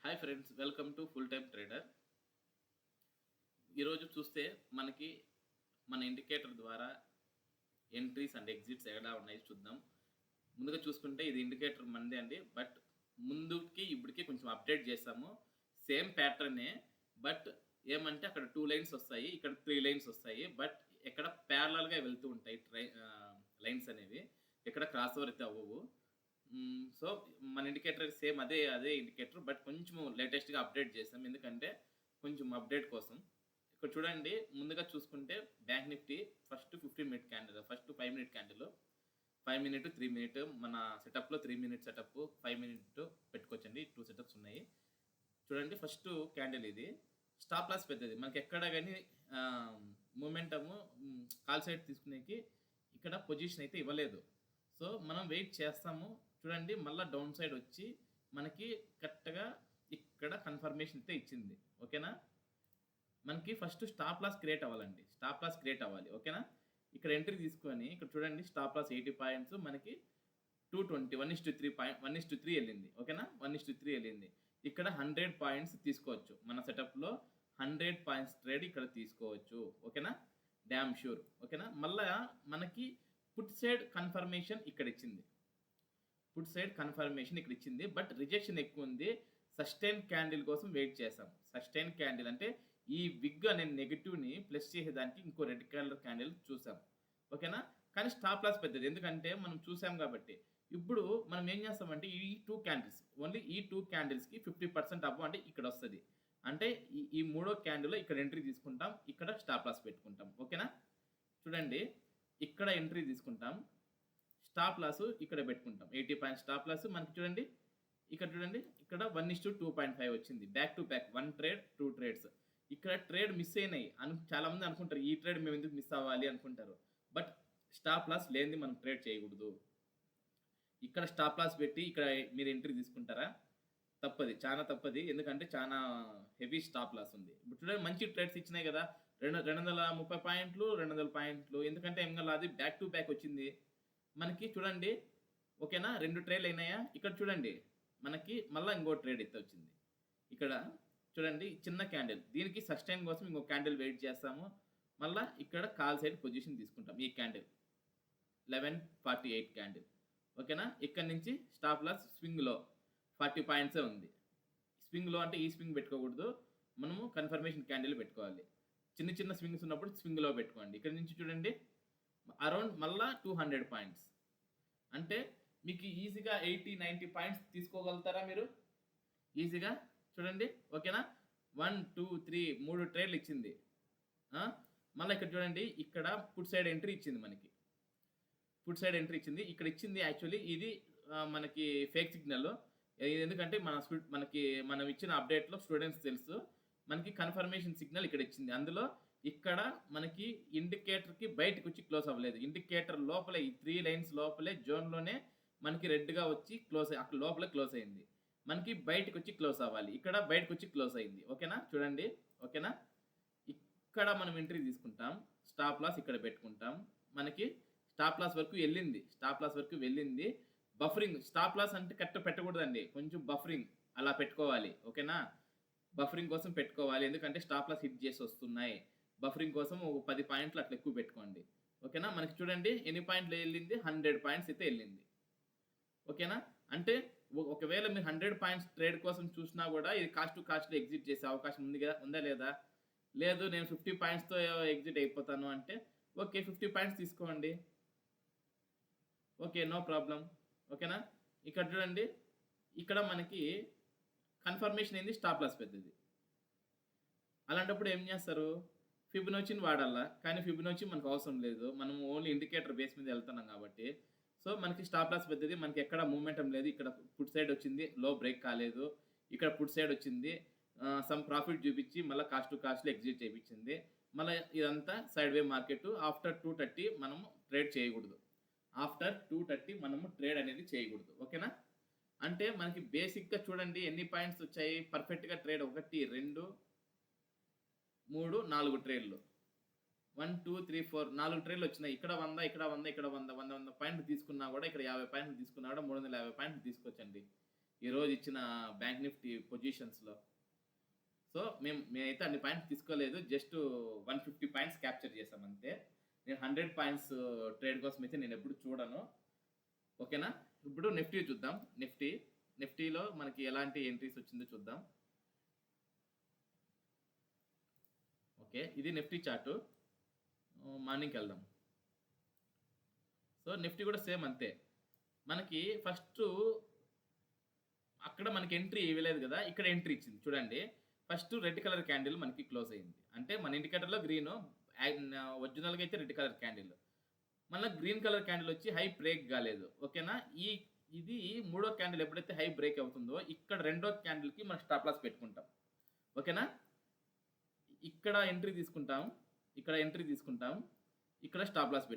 Hi friends, welcome to full time trader. ఈరోజు చూస్తే మనకి మన ఇండికేటర్ ద్వారా ఎంట్రీస్ అండ్ ఎగ్జిట్స్ ఎలా ఉన్నాయి చూద్దాం. ముందుగా చూసుకుంటే ఇది ఇండికేటర్ మందే అండి. బట్ ముందుకి ఇప్పటికి కొంచెం అప్డేట్ చేసాము. సేమ్ ప్యాటర్నే. బట్ ఏమంటే అక్కడ 2 లైన్స్ వస్తాయి, ఇక్కడ 3 లైన్స్ వస్తాయి. బట్ ఎక్కడ ప్యారలల్‌గా వెళ్తూ ఉంటాయి లైన్స్ అనేవి. ఎక్కడ క్రాస్ ఓవర్ అయితే అవ్వవు. సో, మన ఇండికేటర్ సేమ్ అదే ఇండికేటర్. బట్ కొంచెం లేటెస్ట్‌గా అప్డేట్ చేసాం. ఎందుకంటే కొంచెం అప్డేట్ కోసం. ఇక్కడ చూడండి, ముందుగా చూసుకుంటే bank Nifty first 15 minute candle, first 5 minute candle, 5 minute, 3 minute మన సెటప్‌లో 3 మినిట్ సెటప్, 5 మినిట్ పెట్టుకోవచ్చండి. 2 సెటప్స్ ఉన్నాయి. చూడండి, ఫస్ట్ క్యాండిల్ ఇది. స్టాప్ లాస్ పెద్దది. మనకి ఎక్కడ గాని మొమెంటము కాల్ సైడ్ తీసుకునేకి ఇక్కడ పొజిషన్ అయితే ఇవ్వలేదు. సో, మనం వెయిట్ చేస్తాము. చూడండి, మళ్ళా డౌన్ సైడ్ వచ్చి మనకి కరెక్ట్‌గా ఇక్కడ కన్ఫర్మేషన్ అయితే ఇచ్చింది. ఓకేనా? మనకి ఫస్ట్ స్టాప్ లాస్ క్రియేట్ అవ్వాలండి. స్టాప్ లాస్ క్రియేట్ అవ్వాలి. ఓకేనా? ఇక్కడ ఎంట్రీ తీసుకొని ఇక్కడ చూడండి, స్టాప్ లాస్ 80 పాయింట్స్, మనకి 220, 1:3 వెళ్ళింది. ఓకేనా? 1:3 వెళ్ళింది. ఇక్కడ 100 పాయింట్స్ తీసుకోవచ్చు. మన సెటప్‌లో 100 పాయింట్స్ ట్రేడ్ ఇక్కడ తీసుకోవచ్చు. ఓకేనా? Dam sure. ఓకేనా? మళ్ళా మనకి పుట్ సైడ్ కన్ఫర్మేషన్ ఇక్కడ ఇచ్చింది. పుట్ సైడ్ కన్ఫర్మేషన్ ఇక్కడ ఇచ్చింది. బట్ రిజెక్షన్ ఎక్కువ ఉంది. సస్టైన్ క్యాండిల్ కోసం వెయిట్ చేసాం. సస్టైన్ క్యాండిల్ అంటే ఈ విగ్ అనే నెగటివ్‌ని ప్లస్ చేసేదానికి ఇంకో రెడ్ కలర్ క్యాండిల్ చూసాం. ఓకేనా? కానీ స్టాప్ లాస్ పెద్దది. ఎందుకంటే మనం చూసాం కాబట్టి. ఇప్పుడు మనం ఏం చేస్తామంటే ఈ 2 క్యాండిల్స్, ఓన్లీ ఈ 2 క్యాండిల్స్‌కి 50% అబోవ్ అంటే ఇక్కడ వస్తది. అంటే ఈ మూడో క్యాండిల్‌లో ఇక్కడ ఎంట్రీ తీసుకుంటాం. ఇక్కడ స్టాప్ లాస్ పెట్టుకుంటాం. ఓకేనా? చూడండి, ఇక్కడ ఎంట్రీ తీసుకుంటాం. స్టాప్ లాస్ ఇక్కడ పెట్టుకుంటాం. 80 పాయింట్స్ స్టాప్ లాస్ మనకి చూడండి. ఇక్కడ చూడండి, ఇక్కడ 1:2.5 వచ్చింది. Back to back 1 trade, 2 trades. ఇక్కడ ట్రేడ్ మిస్ అయినాయి. చాలా మంది అనుకుంటారు, ఈ ట్రేడ్ మేము ఎందుకు మిస్ అవ్వాలి అనుకుంటారు. బట్ స్టాప్ లాస్ లేనిది మనం ట్రేడ్ చేయకూడదు. ఇక్కడ స్టాప్ లాస్ పెట్టి ఇక్కడ మీరు ఎంట్రీ తీసుకుంటారా? తప్పది. చాలా తప్పది. ఎందుకంటే చాలా హెవీ స్టాప్ లాస్ ఉంది. ఇప్పుడు చూడండి, మంచి ట్రేడ్స్ ఇచ్చినాయి కదా! 230 పాయింట్లు, 200 పాయింట్లు. ఎందుకంటే ఏం కాదు, అది బ్యాక్ టు బ్యాక్ వచ్చింది. మనకి చూడండి, ఓకేనా? 2 ట్రేడ్‌లు అయినాయా? ఇక్కడ చూడండి, మనకి మళ్ళా ఇంకో ట్రేడ్ అయితే వచ్చింది. ఇక్కడ చూడండి, చిన్న క్యాండిల్. దీనికి సస్టైన్ కోసం ఇంకో క్యాండిల్ వెయిట్ చేస్తాము. మళ్ళా ఇక్కడ కాల్ సైడ్ పొజిషన్ తీసుకుంటాం. ఈ క్యాండిల్ 11:48 క్యాండిల్. ఓకేనా? ఇక్కడ నుంచి స్టాప్ లాస్ స్వింగ్‌లో 40 పాయింట్సే ఉంది. స్వింగ్‌లో అంటే ఈ స్వింగ్ పెట్టుకోకూడదు. మనము కన్ఫర్మేషన్ క్యాండిల్ పెట్టుకోవాలి. చిన్న చిన్న స్వింగ్స్ ఉన్నప్పుడు స్వింగ్‌లో పెట్టుకోండి. ఇక్కడ నుంచి చూడండి, అరౌండ్ మళ్ళా 200 పాయింట్స్. అంటే మీకు ఈజీగా 80, 90 పాయింట్స్ తీసుకోగలుగుతారా మీరు? ఈజీగా. చూడండి, ఓకేనా? 1, 2, 3 3 ట్రేడ్‌లు ఇచ్చింది. మళ్ళీ ఇక్కడ చూడండి, ఇక్కడ పుట్ సైడ్ ఎంట్రీ ఇచ్చింది మనకి. పుట్ సైడ్ ఎంట్రీ ఇచ్చింది. ఇక్కడ ఇచ్చింది యాక్చువల్లీ ఇది మనకి ఫేక్ సిగ్నల్. ఎందుకంటే మనకి మనం ఇచ్చిన అప్డేట్‌లో స్టూడెంట్స్ తెలుసు. మనకి కన్ఫర్మేషన్ సిగ్నల్ ఇక్కడ ఇచ్చింది. అందులో ఇక్కడ మనకి ఇండికేటర్‌కి బయటకొచ్చి క్లోజ్ అవ్వలేదు. ఇండికేటర్ లోపలే ఈ 3 లైన్స్ లోపలే జోన్‌లోనే మనకి రెడ్‌గా వచ్చి అక్కడ లోపలే క్లోజ్ అయింది. మనకి బయటకొచ్చి క్లోజ్ అవ్వాలి. ఇక్కడ బయటకొచ్చి క్లోజ్ అయింది. ఓకేనా? చూడండి. ఓకేనా? ఇక్కడ మనం ఎంట్రీ తీసుకుంటాం. స్టాప్ లాస్ ఇక్కడ పెట్టుకుంటాం. మనకి స్టాప్ లాస్ వరకు వెళ్ళింది. స్టాప్ లాస్ వరకు వెళ్ళింది. బఫరింగ్ స్టాప్ లాస్ అంటే కరెక్ట్ పెట్టకూడదండి. కొంచెం బఫరింగ్ అలా పెట్టుకోవాలి. ఓకేనా? బఫరింగ్ కోసం పెట్టుకోవాలి. ఎందుకంటే స్టాప్ లాస్ హిట్ చేసి వస్తున్నాయి. బఫరింగ్ కోసం ఒక 10 పాయింట్లు అట్లా ఎక్కువ పెట్టుకోండి. ఓకేనా? మనకి చూడండి, ఎన్ని పాయింట్లు వెళ్ళింది? 100 పాయింట్స్ అయితే వెళ్ళింది. ఓకేనా? అంటే ఒకవేళ మీరు 100 పాయింట్స్ ట్రేడ్ కోసం చూసినా కూడా ఇది కాస్ట్ టు కాస్ట్‌లో ఎగ్జిట్ చేసే అవకాశం ఉందా లేదా? లేదు, నేను 50 పాయింట్స్‌తో ఎగ్జిట్ అయిపోతాను అంటే ఓకే, 50 పాయింట్స్ తీసుకోండి. Okay, no problem. ఓకేనా? ఇక్కడ చూడండి, ఇక్కడ మనకి కన్ఫర్మేషన్ ఏంది? స్టాప్ లాస్ పెద్దది. అలాంటప్పుడు ఏం చేస్తారు? ఫిబొనాచిని వాడాలా. కానీ ఫిబొనాచి మనకు అవసరం లేదు. మనం ఓన్లీ ఇండికేటర్ బేస్ మీద వెళ్తున్నాం కాబట్టి. సో, మనకి స్టాప్ లాస్ పెద్దది. మనకి ఎక్కడ మూవ్‌మెంటం లేదు. ఇక్కడ పుట్ సైడ్ వచ్చింది. లో బ్రేక్ కాలేదు. ఇక్కడ పుట్ సైడ్ వచ్చింది. సమ్ ప్రాఫిట్ చూపించి మళ్ళా కాస్ట్ టు కాస్ట్‌లో ఎగ్జిట్ చేపించింది. మళ్ళా ఇదంతా సైడ్ వే మార్కెట్. ఆఫ్టర్ 2:30 మనము ట్రేడ్ చేయకూడదు. ఆఫ్టర్ 2:30 మనము ట్రేడ్ అనేది చేయకూడదు. ఓకేనా? అంటే మనకి బేసిక్‌గా చూడండి, ఎన్ని పాయింట్స్ వచ్చాయి? పర్ఫెక్ట్‌గా ట్రేడ్ 1, 2, 3, 4 ట్రేడ్‌లు. 1, 2, 3, 4 4 ట్రేడ్‌లు వచ్చినాయి. ఇక్కడ 100, ఇక్కడ 100, ఇక్కడ 100 పాయింట్లు తీసుకున్నా కూడా, ఇక్కడ 50 పాయింట్లు తీసుకున్నా కూడా 350 పాయింట్లు తీసుకోవచ్చండి. ఈరోజు ఇచ్చిన బ్యాంక్ నిఫ్టీ పొజిషన్స్లో. సో మేమైతే అన్ని పాయింట్స్ తీసుకోలేదు, జస్ట్ 150 పాయింట్స్ క్యాప్చర్ చేసాం అంతే. నేను 100 పాయింట్స్ ట్రేడ్ కోసం అయితే నేను ఎప్పుడు చూడను. ఓకేనా, ఇప్పుడు నిఫ్టీ చూద్దాం. నిఫ్టీలో మనకి ఎలాంటి ఎంట్రీస్ వచ్చిందో చూద్దాం. ఓకే, ఇది నిఫ్టీ చార్టు. మార్నింగ్కి వెళ్దాం. సో నిఫ్టీ కూడా సేమ్ అంతే. మనకి ఫస్ట్ అక్కడ మనకి ఎంట్రీ ఇవ్వలేదు కదా, ఇక్కడ ఎంట్రీ ఇచ్చింది చూడండి. ఫస్ట్ రెడ్ కలర్ క్యాండిల్ మనకి క్లోజ్ అయింది, అంటే మన ఇండికేటర్లో గ్రీన్, ఒరిజినల్గా అయితే రెడ్ కలర్ క్యాండిల్. మళ్ళీ గ్రీన్ కలర్ క్యాండిల్ వచ్చి హై బ్రేక్ కాలేదు. ఓకేనా, ఇది మూడో క్యాండిల్ ఎప్పుడైతే హై బ్రేక్ అవుతుందో ఇక్కడ రెండో క్యాండిల్కి మనం స్టాప్ లాస్ పెట్టుకుంటాం. ఓకేనా, ఇక్కడ ఎంట్రీ తీసుకుంటాం, ఇక్కడ స్టాప్ లాస్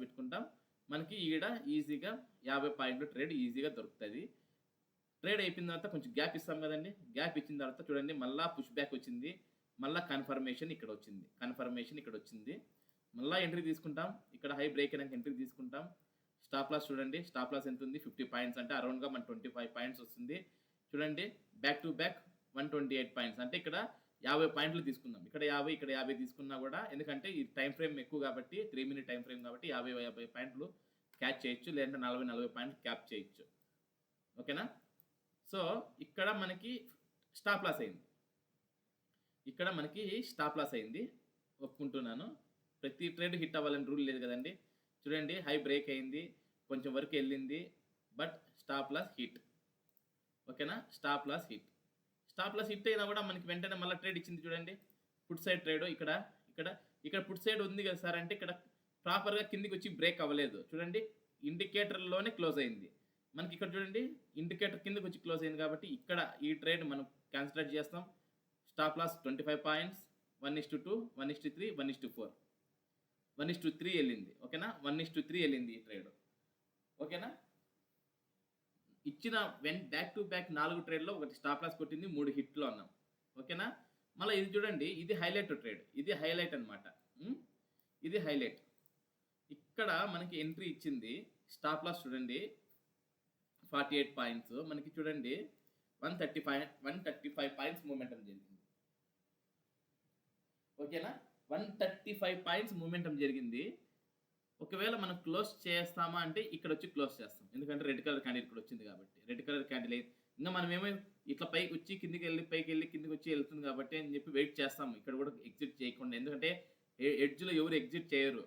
పెట్టుకుంటాం, మనకి ఈడ ఈజీగా 50 పాయింట్లు ట్రేడ్ ఈజీగా దొరుకుతుంది. ట్రేడ్ అయిపోయిన తర్వాత కొంచెం గ్యాప్ ఇస్తాం కదండి, గ్యాప్ ఇచ్చిన తర్వాత చూడండి మళ్ళీ పుష్ బ్యాక్ వచ్చింది, మళ్ళీ కన్ఫర్మేషన్ ఇక్కడ వచ్చింది, మళ్ళీ ఎంట్రీ తీసుకుంటాం. ఇక్కడ హై బ్రేక్ అయినాక ఎంట్రీ తీసుకుంటాం. స్టాప్ లాస్ చూడండి, స్టాప్ లాస్ ఎంత ఉంది, 50 పాయింట్స్, అంటే అరౌండ్గా మన 25 పాయింట్స్ వస్తుంది. చూడండి బ్యాక్ టు బ్యాక్ 128 పాయింట్స్, అంటే ఇక్కడ 50 పాయింట్లు తీసుకుందాం. ఇక్కడ 50 తీసుకున్నా కూడా, ఎందుకంటే ఈ టైం ఫ్రేమ్ ఎక్కువ కాబట్టి, 3 మినిట్ టైం ఫ్రేమ్ కాబట్టి 50 పాయింట్లు క్యాచ్ చేయొచ్చు, లేదంటే 40 పాయింట్లు క్యాప్ చేయొచ్చు. ఓకేనా, సో ఇక్కడ మనకి స్టాప్ లాస్ అయింది, ఒప్పుకుంటున్నాను. ప్రతి ట్రేడ్ హిట్ అవ్వాలని రూల్ లేదు కదండి. చూడండి హై బ్రేక్ అయింది, కొంచెం వరకు వెళ్ళింది, బట్ స్టాప్ లాస్ హిట్. ఓకేనా, స్టాప్ లాస్ హిట్ అయినా కూడా మనకి వెంటనే మళ్ళీ ట్రేడ్ ఇచ్చింది చూడండి. పుట్ సైడ్ ట్రేడ్ ఇక్కడ పుట్ సైడ్ ఉంది కదా సార్ అంటే, ఇక్కడ ప్రాపర్గా కిందికి వచ్చి బ్రేక్ అవ్వలేదు. చూడండి ఇండికేటర్లోనే క్లోజ్ అయింది మనకి. ఇక్కడ చూడండి ఇండికేటర్ కిందకి వచ్చి క్లోజ్ అయింది కాబట్టి ఇక్కడ ఈ ట్రేడ్ మనం కన్సిడర్ చేస్తాం. స్టాప్ లాస్ 25 పాయింట్స్, 1:2, 1:3, 1:4, 1:3 వెళ్ళింది. ఓకేనా, 1:3 వెళ్ళింది ఈ ట్రేడ్. ఓకేనా, ఇచ్చిన బ్యాక్ టు బ్యాక్ 4 ట్రేడ్లో ఒకటి స్టాప్ లాస్ కొట్టింది, 3 హిట్లో అన్నాం. ఓకేనా, మళ్ళీ ఇది చూడండి, ఇది హైలైట్ ట్రేడ్, ఇది హైలైట్ అనమాట. ఇది హైలైట్. ఇక్కడ మనకి ఎంట్రీ ఇచ్చింది, స్టాప్ లాస్ చూడండి 48 పాయింట్స్, మనకి చూడండి 135 పాయింట్స్ మూమెంటం జరిగింది. ఓకేనా, 135 పాయింట్స్ మూమెంటం జరిగింది. ఒకవేళ మనం క్లోజ్ చేస్తామా అంటే ఇక్కడ వచ్చి క్లోజ్ చేస్తాం, ఎందుకంటే రెడ్ కలర్ క్యాండిల్ ఇక్కడ వచ్చింది కాబట్టి. రెడ్ కలర్ క్యాండిల్ ఇంకా మనం ఏమో ఇట్లా పైకి వచ్చి కిందికి వెళ్ళి కిందికి వచ్చి వెళ్తుంది కాబట్టి అని చెప్పి వెయిట్ చేస్తాము, ఇక్కడ కూడా ఎగ్జిట్ చేయకుండా. ఎందుకంటే ఎడ్జ్లో ఎవరు ఎగ్జిట్ చేయరు.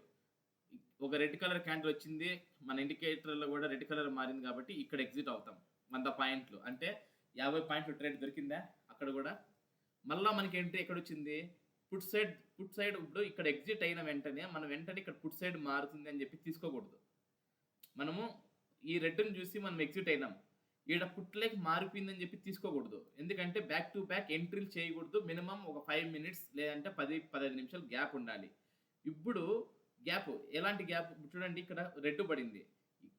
ఒక రెడ్ కలర్ క్యాండిల్ వచ్చింది, మన ఇండికేటర్లో కూడా రెడ్ కలర్ మారింది కాబట్టి ఇక్కడ ఎగ్జిట్ అవుతాం. 100 పాయింట్లు అంటే 50 పాయింట్లు ట్రేడ్ దొరికిందా అక్కడ కూడా. మళ్ళీ మనకి ఎంట్రీ ఎక్కడ వచ్చింది, పుట్ సైడ్. ఇప్పుడు ఇక్కడ ఎగ్జిట్ అయిన వెంటనే మనం ఇక్కడ పుట్ సైడ్ మారుతుంది అని చెప్పి తీసుకోకూడదు. మనము ఈ రెడ్ని చూసి మనం ఎగ్జిట్ అయినాం, ఈడ పుట్లేకి మారిపోయిందని చెప్పి తీసుకోకూడదు. ఎందుకంటే బ్యాక్ టు బ్యాక్ ఎంట్రీలు చేయకూడదు. మినిమం ఒక 5 మినిట్స్ లేదంటే 10-15 నిమిషాలు గ్యాప్ ఉండాలి. ఇప్పుడు గ్యాప్ ఎలాంటి గ్యాప్ చూడండి, ఇక్కడ రెడ్ పడింది,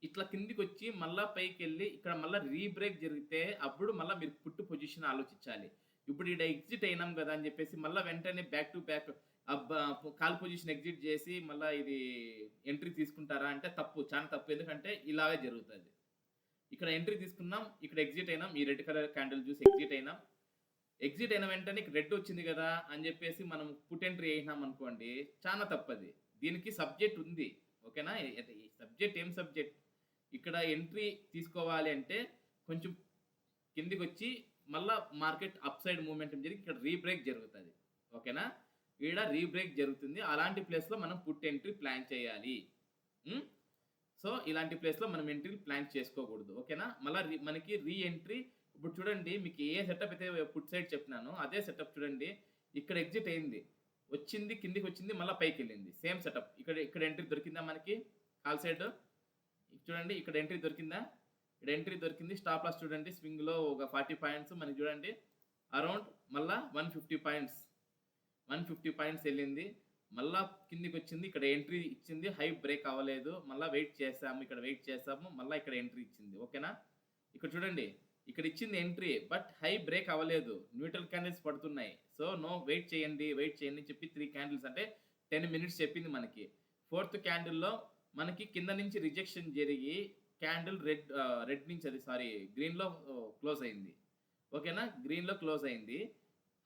ఇట్లా కిందికి వచ్చి మళ్ళీ పైకి వెళ్ళి ఇక్కడ మళ్ళీ రీబ్రేక్ జరిగితే అప్పుడు మళ్ళీ మీరు పుట్టు పొజిషన్ ఆలోచించాలి. ఇప్పుడు ఇక్కడ ఎగ్జిట్ అయినాం కదా అని చెప్పేసి మళ్ళీ వెంటనే back to back call position exit చేసి మళ్ళీ ఇది ఎంట్రీ తీసుకుంటారా అంటే తప్పు, చాలా తప్పు. ఎందుకంటే ఇలాగే జరుగుతుంది. ఇక్కడ ఎంట్రీ తీసుకున్నాం, ఇక్కడ ఎగ్జిట్ అయినాం, ఈ రెడ్ కలర్ క్యాండిల్ చూసి ఎగ్జిట్ అయిన వెంటనే రెడ్ వచ్చింది కదా అని చెప్పేసి మనం పుట్ ఎంట్రీ అయినాం అనుకోండి, చాలా తప్పది. దీనికి సబ్జెక్ట్ ఉంది. ఓకేనా, సబ్జెక్ట్ ఏం సబ్జెక్ట్, ఇక్కడ ఎంట్రీ తీసుకోవాలి అంటే కొంచెం కిందికి వచ్చి మళ్ళీ మార్కెట్ అప్ సైడ్ మూమెంటం జరిగి ఇక్కడ రీబ్రేక్ జరుగుతుంది. ఓకేనా, ఇక్కడ రీబ్రేక్ జరుగుతుంది. అలాంటి ప్లేస్లో మనం పుట్ ఎంట్రీ ప్లాన్ చేయాలి. సో ఇలాంటి ప్లేస్లో మనం ఎంట్రీ ప్లాన్ చేసుకోకూడదు. ఓకేనా, మళ్ళీ మనకి రీ ఎంట్రీ ఇప్పుడు చూడండి, మీకు ఏ సెటప్ అయితే పుట్ సైడ్ చెప్పినానో అదే సెటప్ చూడండి. ఇక్కడ ఎగ్జిట్ అయింది, వచ్చింది, కిందికి వచ్చింది, మళ్ళీ పైకి వెళ్ళింది, సేమ్ సెటప్. ఇక్కడ ఎంట్రీ దొరికిందా మనకి కాల్ సైడ్ చూడండి, ఇక్కడ ఎంట్రీ దొరికింది. స్టాప్ లాస్ చూడండి, స్వింగ్లో ఒక 40 పాయింట్స్ మనకి చూడండి, అరౌండ్ మళ్ళీ 150 పాయింట్స్ వెళ్ళింది, మళ్ళీ కిందికి వచ్చింది, ఇక్కడ ఎంట్రీ ఇచ్చింది, హై బ్రేక్ అవ్వలేదు, మళ్ళీ వెయిట్ చేసాము, మళ్ళీ ఇక్కడ ఎంట్రీ ఇచ్చింది. ఓకేనా, ఇక్కడ చూడండి, ఇక్కడ ఇచ్చింది ఎంట్రీ, బట్ హై బ్రేక్ అవ్వలేదు, న్యూట్రల్ క్యాండిల్స్ పడుతున్నాయి. సో నో, వెయిట్ చేయండి చెప్పి 3 క్యాండిల్స్ అంటే 10 మినిట్స్ చెప్పింది మనకి. 4th క్యాండిల్లో మనకి కింద నుంచి రిజెక్షన్ జరిగి క్యాండిల్ రెడ్ నుంచి అది సారీ గ్రీన్‌లో క్లోజ్ అయింది. ఓకేనా? గ్రీన్‌లో క్లోజ్ అయింది.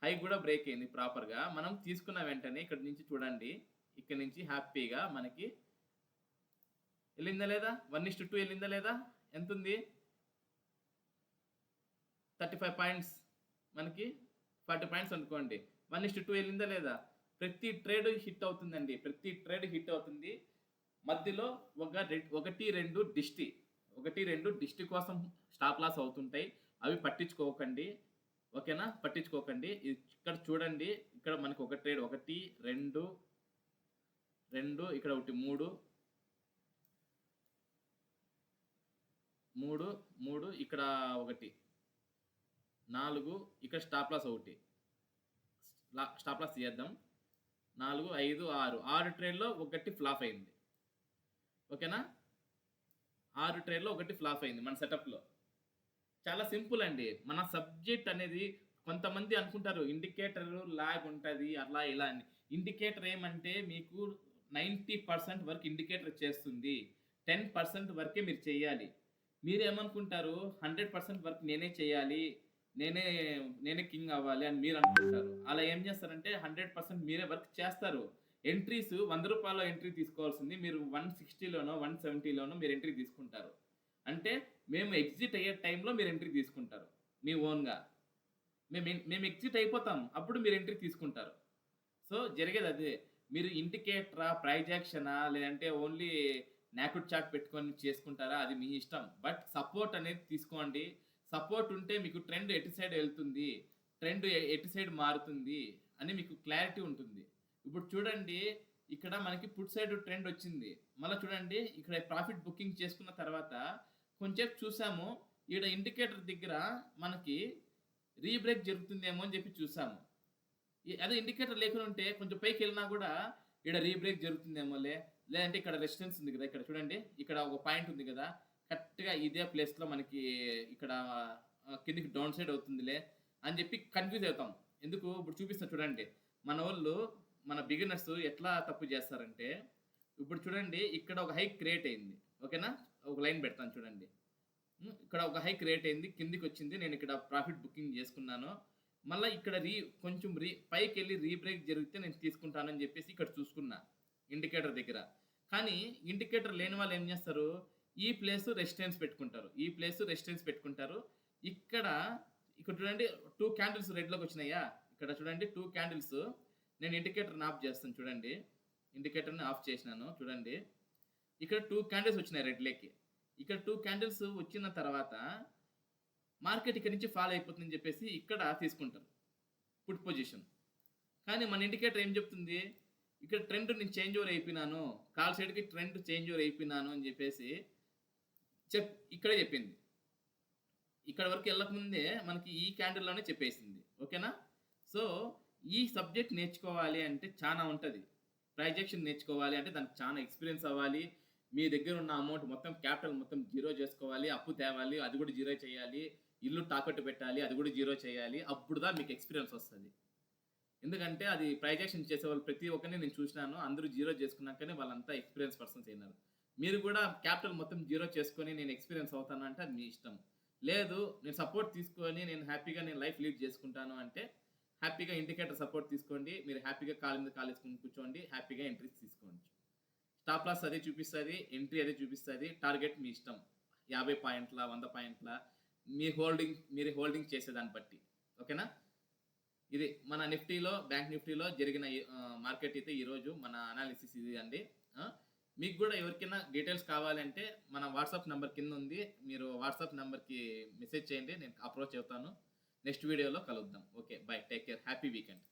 హై కూడా బ్రేక్ అయింది ప్రాపర్‌గా. మనం తీసుకున్న వెంటనే ఇక్కడ నుంచి చూడండి. ఇక్కడ నుంచి హ్యాపీగా మనకి ఎళ్ళిందా లేదా? 1:2 ఎళ్ళిందా లేదా? ఎంతుంది? 35 పాయింట్స్. మనకి 40 పాయింట్స్ అనుకోండి. 1:2 ఎళ్ళిందా లేదా? ప్రతి ట్రేడ్ హిట్ అవుతుందండి. ప్రతి ట్రేడ్ హిట్ అవుతుంది. మధ్యలో 1, 2 దిష్టి. 1, 2 దిష్టి కోసం స్టాప్ లాస్ అవుతుంటాయి. అవి పట్టించుకోకండి. ఓకేనా? పట్టించుకోకండి. ఇక్కడ చూడండి. ఇక్కడ మనకి ఒక ట్రేడ్ 1, 2 ఇక్కడ ఒకటి 3 ఇక్కడ ఒకటి 4 ఇక్కడ స్టాప్ లాస్ ఒకటి. స్టాప్ లాస్ తీయేద్దాం. 4, 5, 6 ట్రేడ్‌లో ఒకటి ఫ్లాప్ అయింది. ఓకేనా? 6 ట్రేడ్‌లో ఒకటి ఫ్లాప్ అయింది మన సెటప్‌లో. చాలా సింపుల్ అండి. మన సబ్జెక్ట్ అనేది కొంతమంది అనుకుంటారు ఇండికేటర్ లాగ్ ఉంటది అలా ఇలా అని. ఇండికేటర్ ఏమంటే మీకు 90% వరకు ఇండికేటర్ చేస్తుంది. 10% వరకే మీరు చేయాలి. మీరేమనుకుంటారు 100% వర్క్ నేనే చేయాలి. నేనే కింగ్ అవ్వాలి అని మీరు అనుకుంటారు. అలా ఏం చేస్తారంటే 100% మీరే వర్క్ చేస్తారు. ఎంట్రీస్ రూ. 100 ఎంట్రీ తీసుకోవాల్సింది మీరు 160లోనో, 170లోనో మీరు ఎంట్రీ తీసుకుంటారు. అంటే మేము ఎగ్జిట్ అయ్యే టైంలో మీరు ఎంట్రీ తీసుకుంటారు. మీ ఓన్‌గా. మేము ఎగ్జిట్ అయిపోతాం. అప్పుడు మీరు ఎంట్రీ తీసుకుంటారు. సో, జరిగేది అదే. మీరు ఇండికేటరా, ప్రైజ్ యాక్షనా లేదంటే ఓన్లీ నాకుడ్ చార్ట్ పెట్టుకొని చేసుకుంటారా అది మీ ఇష్టం. బట్ సపోర్ట్ అనేది తీసుకోండి. సపోర్ట్ ఉంటే మీకు ట్రెండ్ ఎటు సైడ్ వెళ్తుంది, ట్రెండ్ ఎటు సైడ్ మారుతుంది అని మీకు క్లారిటీ ఉంటుంది. ఇప్పుడు చూడండి ఇక్కడ మనకి పుట్ సైడ్ ట్రెండ్ వచ్చింది. మళ్ళా చూడండి ఇక్కడ ప్రాఫిట్ బుకింగ్ చేసుకున్న తర్వాత కొంచెంసేపు చూసాము. ఈడ ఇండికేటర్ దగ్గర మనకి రీబ్రేక్ జరుగుతుందేమో అని చెప్పి చూసాము. అదే ఇండికేటర్ లేకుండా ఉంటే కొంచెం పైకి వెళ్ళినా కూడా ఈడ రీబ్రేక్ జరుగుతుందేమోలే, లేదంటే ఇక్కడ రెసిస్టెన్స్ ఉంది కదా, ఇక్కడ చూడండి ఇక్కడ ఒక పాయింట్ ఉంది కదా, కరెక్ట్‌గా ఇదే ప్లేస్‌లో మనకి ఇక్కడ కిందకి డౌన్ సైడ్ అవుతుందిలే అని చెప్పి కన్‌ఫ్యూజ్ అవుతాం. ఎందుకు ఇప్పుడు చూపిస్తా చూడండి. మనోళ్ళు మన బిగినర్స్ ఎట్లా తప్పు చేస్తారంటే, ఇప్పుడు చూడండి ఇక్కడ ఒక హై క్రియేట్ అయింది. ఓకేనా? ఒక లైన్ పెడతాను చూడండి. ఇక్కడ ఒక హై క్రియేట్ అయింది. కిందకొచ్చింది. నేను ఇక్కడ ప్రాఫిట్ బుకింగ్ చేసుకున్నాను. మళ్ళా ఇక్కడ కొంచెం పైకెళ్ళి రీబ్రేక్ జరిగితే నేను తీసుకుంటానని చెప్పేసి ఇక్కడ చూసుకున్నా ఇండికేటర్ దగ్గర. కానీ ఇండికేటర్ లేని వాళ్ళు ఏం చేస్తారు, ఈ ప్లేస్ రెసిస్టెన్స్ పెట్టుకుంటారు. ఈ ప్లేస్ రెసిస్టెన్స్ పెట్టుకుంటారు. ఇక్కడ చూడండి 2 క్యాండిల్స్ రెడ్‌లోకి వచ్చినాయా? ఇక్కడ చూడండి 2 క్యాండిల్స్. నేను ఇండికేటర్‌ని ఆఫ్ చేస్తాను చూడండి. ఇండికేటర్‌ని ఆఫ్ చేసినాను చూడండి. ఇక్కడ 2 క్యాండిల్స్ వచ్చినాయి రెడ్‌లోకి. ఇక్కడ 2 క్యాండిల్స్ వచ్చిన తర్వాత మార్కెట్ ఇక్కడి నుంచి ఫాల్ అయిపోతుందని చెప్పేసి ఇక్కడ తీసుకుంటారు పుట్ పొజిషన్. కానీ మన ఇండికేటర్ ఏం చెప్తుంది, ఇక్కడ ట్రెండ్ నేను చేంజ్ ఓవర్ అయిపోయినాను, కాల్ సైడ్‌కి ట్రెండ్ చేంజ్ ఓవర్ అయిపోయినాను అని చెప్పేసి ఇక్కడే చెప్పింది. ఇక్కడ వరకు వెళ్ళకముందే మనకి ఈ క్యాండిల్‌లోనే చెప్పేసింది. ఓకేనా? సో, ఈ సబ్జెక్ట్ నేర్చుకోవాలి అంటే చాలా ఉంటది. ప్రైజ్ యాక్షన్ నేర్చుకోవాలి అంటే దానికి చాలా ఎక్స్‌పీరియన్స్ అవ్వాలి. మీ దగ్గర ఉన్న అమౌంట్ మొత్తం క్యాపిటల్ మొత్తం జీరో చేసుకోవాలి. అప్పు తేవాలి. అది కూడా జీరో చేయాలి. ఇల్లు తాకట్టు పెట్టాలి. అది కూడా జీరో చేయాలి. అప్పుడుదా మీకు ఎక్స్‌పీరియన్స్ వస్తది. ఎందుకంటే అది ప్రైజ్ యాక్షన్ చేసేవాళ్ళు ప్రతి ఒక్కరిని నేను చూసినాను. అందరూ జీరో చేసుకున్నాకనే వాళ్ళంతా ఎక్స్‌పీరియన్స్ పర్సన్స్ అయినారు. మీరు కూడా క్యాపిటల్ మొత్తం జీరో చేసుకొని నేను ఎక్స్‌పీరియన్స్ అవుతాను అంటే అది మీ ఇష్టం. లేదు నేను సపోర్ట్ తీసుకొని నేను హ్యాపీగా లైఫ్ లీడ్ చేసుకుంటాను అంటే హ్యాపీగా ఇండికేటర్ సపోర్ట్ తీసుకోండి. మీరు హ్యాపీగా కాళ్ళ మీద కాలేసుకొని కూర్చోండి. హ్యాపీగా ఎంట్రీస్ తీసుకోండి. స్టాప్ లాస్ అదే చూపిస్తది. ఎంట్రీ అదే చూపిస్తది. టార్గెట్ మీ ఇష్టం. 50 పాయింట్ల, 100 పాయింట్ల మీరు హోల్డింగ్ చేసేదాన్ని బట్టి. ఓకేనా? ఇది మన నిఫ్టీలో, బ్యాంక్ నిఫ్టీలో జరిగిన మార్కెట్ అయితే ఈరోజు మన అనాలిసిస్ ఇది అండి. మీకు కూడా ఎవరికైనా డీటెయిల్స్ కావాలంటే మన వాట్సాప్ నెంబర్ కింద ఉంది. మీరు వాట్సాప్ నెంబర్‌కి మెసేజ్ చేయండి. నేను అప్రోచ్ అవుతాను. నెక్స్ట్ వీడియోలో కలుద్దాం. Okay. By. Take care. Happy weekend.